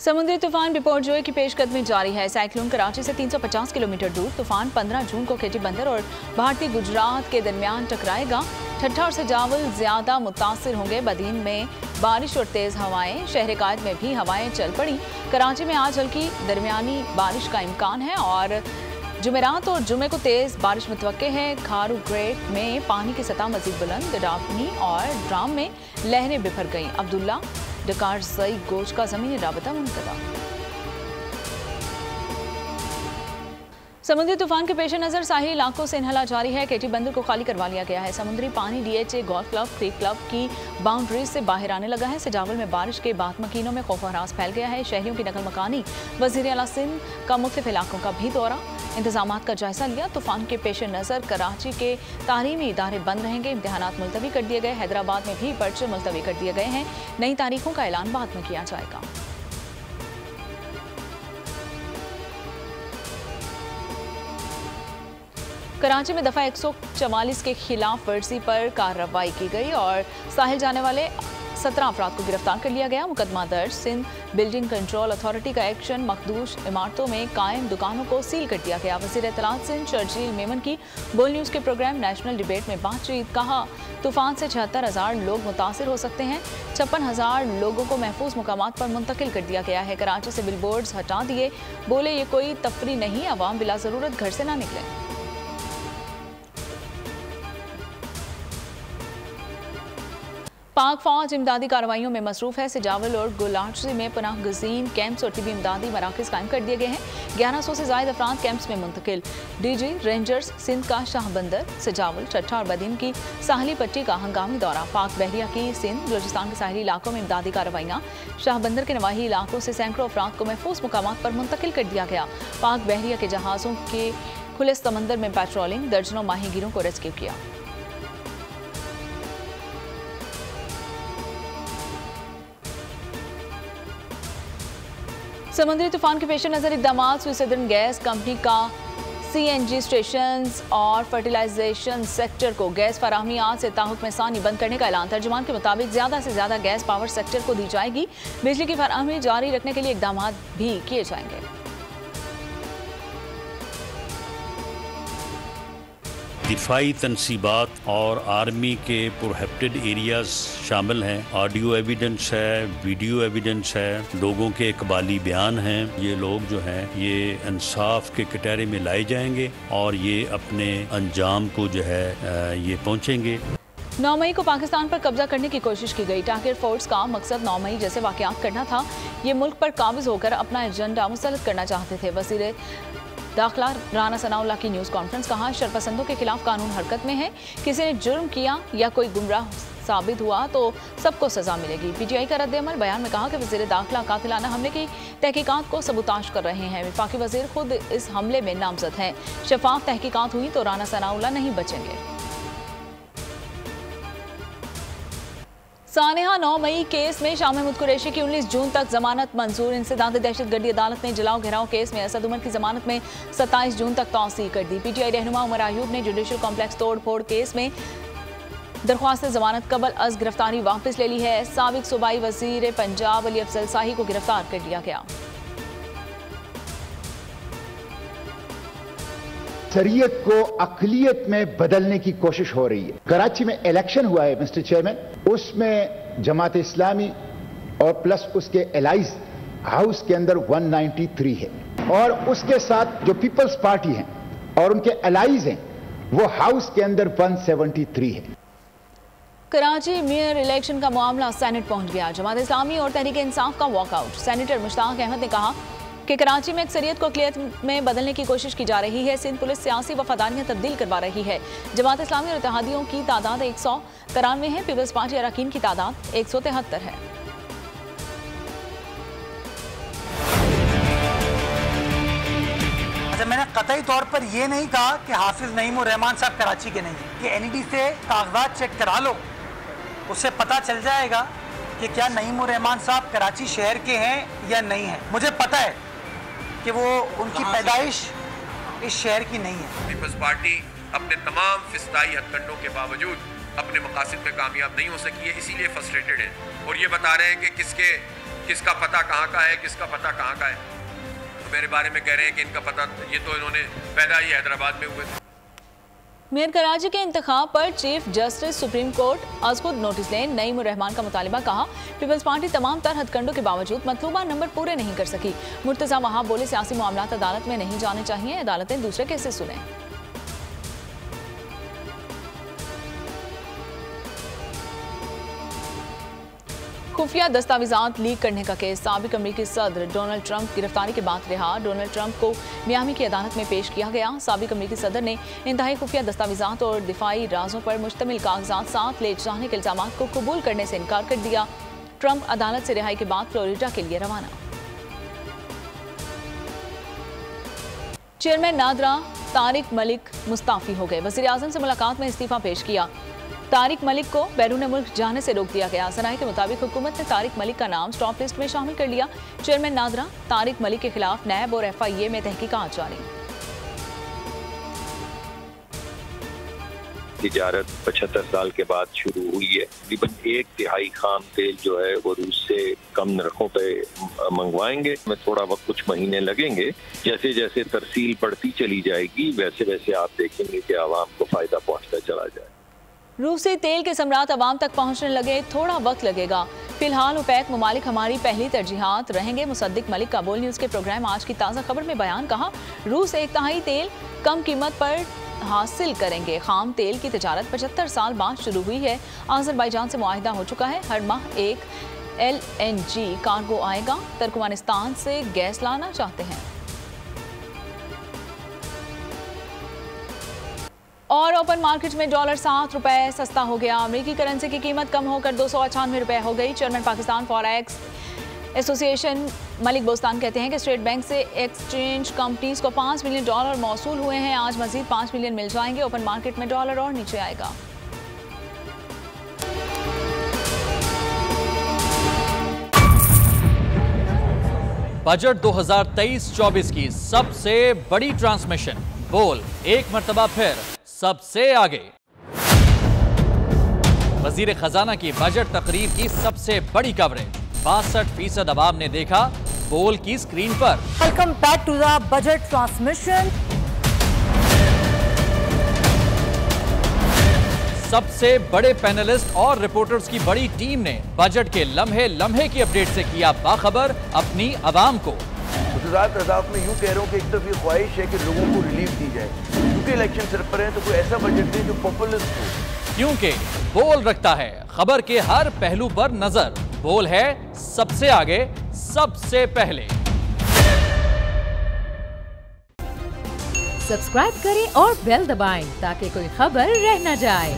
समुद्री तूफान बिपरजॉय की पेशकदमी जारी है। साइक्लोन कराची से 350 किलोमीटर दूर। तूफान 15 जून को केटी बंदर और भारतीय गुजरात के दरमियान टकराएगा। ठट्ठा और सजावल ज्यादा मुतासिर होंगे। बदीन में बारिश और तेज हवाएं। शहर कायद में भी हवाएं चल पड़ी। कराची में आज हल्की दरमियानी बारिश का इम्कान है और जुमेरात और जुमे को तेज बारिश मुतवक्के है। खारू ग्रेट में पानी की सतह मजीद बुलंद। डापनी और ड्राम में लहरें बिफर गईं। अब्दुल्ला डकार जई गोश का जमीनी राबता मुनक़ता। समुद्री तूफान के पेश नजर साहिली इलाकों से इन्हला जारी है। केटी बंदर को खाली करवा लिया गया है। समुद्री पानी DHA गोल्फ क्लब क्रिक क्लब की बाउंड्रीज से बाहर आने लगा है। सजावल में बारिश के बाद मकीनों में खौफ हरास फैल गया है। शहरियों की नकल मकानी। वज़ीर आला सिंध का मुख्तलिफ इलाकों का भी दौरा। इंतजामात का जायजा लिया। तूफान के पेश नज़र कराची के तालीमी इदारे बंद रहेंगे। इम्तिहानात मुलतवी कर दिए गए। हैदराबाद में भी पर्चे मुलतवी कर दिए गए हैं। नई तारीखों का ऐलान बाद में किया जाएगा। कराची में दफा 144 के खिलाफ वर्जी पर कार्रवाई की गई और साहिल जाने वाले 17 अफराद को गिरफ्तार कर लिया गया। मुकदमा दर्ज। सिंध बिल्डिंग कंट्रोल अथॉरिटी का एक्शन। मखदूश इमारतों में कायम दुकानों को सील कर दिया गया। वज़ीर इत्तलात सिंध शर्जील मेमन की बोल न्यूज़ के प्रोग्राम नेशनल डिबेट में बातचीत। कहा तूफान से 76,000 लोग मुतासिर हो सकते हैं। 56,000 लोगों को महफूज मुकामात पर मुंतकिल कर दिया गया है। कराची से बिलबोर्ड्स हटा दिए। बोले ये कोई तफरी नहीं, अवाम बिला ज़रूरत घर से ना निकले। पाक फौज इमदादी कार्रवाइयों में मसरूफ है। सिजावल और गुलाटजी में पनाह गजीन कैंप्स और टिबी इमदादी मराकज कायम कर दिए गए हैं। 1100 से ज्यादा अफराद कैंप्स में मुंतकिल। DG रेंजर्स सिंध का शाह बंदर, सिजावल, ठट्ठा और बदीन की साहली पट्टी का हंगामी दौरा। पाक बहरिया की सिंध बलूचिस्तान के साहली इलाकों में इमदादी कार्रवाइयाँ। शाह बंदर के नवाही इलाकों से सैकड़ों अफराद को महफूज मुकामात पर मुंतकिल कर दिया गया। पाक बहरिया के जहाज़ों के खुले समंदर में पेट्रोलिंग। दर्जनों माहीगीरों को रेस्क्यू किया। समुद्री तूफान के पेश नजर इकदाम। स्विट्जरलैंड गैस कंपनी का CNG स्टेशन और फर्टिलाइजेशन सेक्टर को गैस फराहमी आज से ताहुक्म सानी बंद करने का ऐलान। तर्जुमान के मुताबिक ज्यादा से ज्यादा गैस पावर सेक्टर को दी जाएगी। बिजली की फराहमी जारी रखने के लिए इकदाम भी किए जाएंगे। दिफाई तनसीबात और आर्मी के प्रोहिबिटेड एरियाज शामिल हैं। ऑडियो एविडेंस है, वीडियो एविडेंस है, लोगों के इकबाली बयान हैं। ये लोग जो हैं ये इंसाफ के कटहरे में लाए जाएंगे और ये अपने अंजाम को जो है ये पहुँचेंगे। 9 मई को पाकिस्तान पर कब्जा करने की कोशिश की गई। टारगेट फोर्स का मकसद 9 मई जैसे वाक़यात करना था। ये मुल्क पर काबिज होकर अपना एजेंडा मुसल्लत करना चाहते थे। वज़ीर दाखिला राना सनाउल्लाह की न्यूज़ कॉन्फ्रेंस। कहा शरपसंदों के खिलाफ कानून हरकत में है। किसी ने जुर्म किया या कोई गुमराह साबित हुआ तो सबको सजा मिलेगी। PTI का रद्द-ए-अमल। बयान में कहा कि वज़ीर दाखिला कातिलाना हमले की तहकीकात को सबूताश कर रहे हैं। वफाकी वज़ीर खुद इस हमले में नामजद हैं। शफाफ तहकीकात हुई तो राना सनाउल्लाह नहीं बचेंगे। सानेहा 9 मई केस में शाह महमूद कुरैशी की 19 जून तक जमानत मंजूर। इंसदाद दहशतगर्दी अदालत ने जलाओ घेराव केस में असद उमर की जमानत में 27 जून तक तौसीह कर दी। PTI रहनुमा उमर अयूब ने जुडिशल कॉम्प्लेक्स तोड़ फोड़ केस में दरख्वास्त जमानत कबल अज गिरफ्तारी वापस ले ली है। साबिक सूबाई वजीर पंजाब अली अफजल शाही को गिरफ्तार कर लिया गया। शरीयत को अक़लियत में बदलने की कोशिश हो रही है। कराची में इलेक्शन हुआ है मिस्टर चेयरमैन, उसमें जमात इस्लामी और प्लस उसके एलाइज हाउस के अंदर 193 है और उसके साथ जो पीपल्स पार्टी है और उनके एलाइज हैं वो हाउस के अंदर 173 है। कराची मेयर इलेक्शन का मामला सेनेट पहुंच गया। जमात इस्लामी और तहरीक इंसाफ का वॉकआउट। सेनेटर मुश्ताक अहमद ने कहा कि कराची में अक्सरियत को अक़लियत में बदलने की कोशिश की जा रही है। सिंध पुलिस सियासी वफादारियां तब्दील करवा रही है। जमात इस्लामी और इत्तेहादियों की तादाद 193 है। पीपल्स पार्टी अरकान की तादाद 173 है। अच्छा, मैंने कतई तौर पर यह नहीं कहा कि हाफिज नईम उर रहमान साहब कराची के नहीं है। कि NED से कागजात चेक करा लो, उससे पता चल जाएगा कि क्या नईम उर रहमान साहब कराची शहर के हैं या नहीं है। मुझे पता है कि वो उनकी पैदाइश इस शहर की नहीं है। पीपल्स पार्टी अपने तमाम फिस्ताई हथकंडों के बावजूद अपने मकासद में कामयाब नहीं हो सकी है, इसीलिए फ्रस्ट्रेटेड है और ये बता रहे हैं कि किसका पता कहाँ का है, किसका पता कहाँ का है। तो मेरे बारे में कह रहे हैं कि इनका पता, ये तो इन्होंने पैदा ही हैदराबाद में हुए थे। मेयर कराची के इंतखाब पर चीफ जस्टिस सुप्रीम कोर्ट आज खुद नोटिस लें। नईम उर रहमान का मुतालिबा, कहा पीपल्स पार्टी तमाम तर हथकंडों के बावजूद मतलूबा नंबर पूरे नहीं कर सकी। मुर्तजा वहाब बोले सियासी मामलात अदालत में नहीं जाने चाहिए, अदालतें दूसरे केसेस सुने। खुफिया दस्तावेजात लीक करने का केस, साबिक अमरीकी सदर डोनाल्ड ट्रंप गिरफ्तारी के बाद रिहा। डोनाल्ड ट्रंप को मियामी की अदालत में पेश किया गया। साबिक अमरीकी सदर ने इंतहाई खुफिया दस्तावेजात और दिफाई राजों पर मुश्तमिल कागजात साथ ले जाने के इल्जामात को कबूल करने से इनकार कर दिया। ट्रंप अदालत से रिहाई के बाद फ्लोरिडा के लिए रवाना। चेयरमैन नादरा तारिक मलिक मुस्ताफी हो गए। वज़ीर आज़म से मुलाकात में इस्तीफा पेश किया। तारिक मलिक को बैरून मुल्क जाने से रोक दिया गया। सराय के मुताबिक हुकूमत ने तारिक मलिक का नाम स्टॉप लिस्ट में शामिल कर लिया। चेयरमैन नादरा तारिक मलिक के खिलाफ नैब और FIA में तहकीकात जारी। तिजारत 75 साल के बाद शुरू हुई है। तकरीबन 1/3 खाम तेल जो है वो रूस से कम नरखों पे मंगवाएंगे। में थोड़ा वक्त, कुछ महीने लगेंगे। जैसे जैसे तरसील बढ़ती चली जाएगी वैसे वैसे आप देखेंगे कि आवाम को फायदा पहुंचता चला जाए। रूसी तेल के सम्राट अवाम तक पहुंचने लगे, थोड़ा वक्त लगेगा। फिलहाल ओपेक ममालिक हमारी पहली तरजीहात रहेंगे। मुसद्दिक मलिक का बोल न्यूज के प्रोग्राम आज की ताज़ा खबर में बयान, कहा रूस 1/3 तेल कम कीमत पर हासिल करेंगे। खाम तेल की तिजारत 75 साल बाद शुरू हुई है। अज़रबैजान से मुआहिदा हो चुका है। हर माह एक LNG कार्गो आएगा। तुर्कमेनिस्तान से गैस लाना चाहते हैं। और ओपन मार्केट में डॉलर 7 रुपए सस्ता हो गया। अमेरिकी करेंसी की कीमत कम होकर 298 रुपए हो गई। Chairman Pakistan forex association Malik Bostan कहते हैं कि स्टेट बैंक से एक्सचेंज कंपनीज को $5 मिलियन मौसूल हुए हैं। आज मजीद 5 मिलियन मिल जाएंगे। ओपन मार्केट में डॉलर और नीचे आएगा। बजट 2023-24 की सबसे बड़ी ट्रांसमिशन बोल एक मर्तबा फिर सबसे आगे। वजीर खजाना की बजट तकरीर की सबसे बड़ी कवरेज 62% अवाम ने देखा बोल की स्क्रीन पर। Welcome back to the budget transmission. सबसे बड़े पैनलिस्ट और रिपोर्टर्स की बड़ी टीम ने बजट के लम्हे लम्हे की अपडेट से किया बाखबर अपनी अवाम को। गुजरात रजाक में यूँ कह रहा हूँ कि एक तरफ ये ख्वाहिश है कि लोगों को रिलीफ दी जाए, क्योंकि इलेक्शन सिर पर है, तो कोई ऐसा बजट दे जो पॉपुलिस्ट हो। क्योंकि बोल रखता है खबर के हर पहलू पर नजर। बोल है सबसे आगे, सबसे पहले। सब्सक्राइब करें और बेल दबाएं ताकि कोई खबर रह न जाए।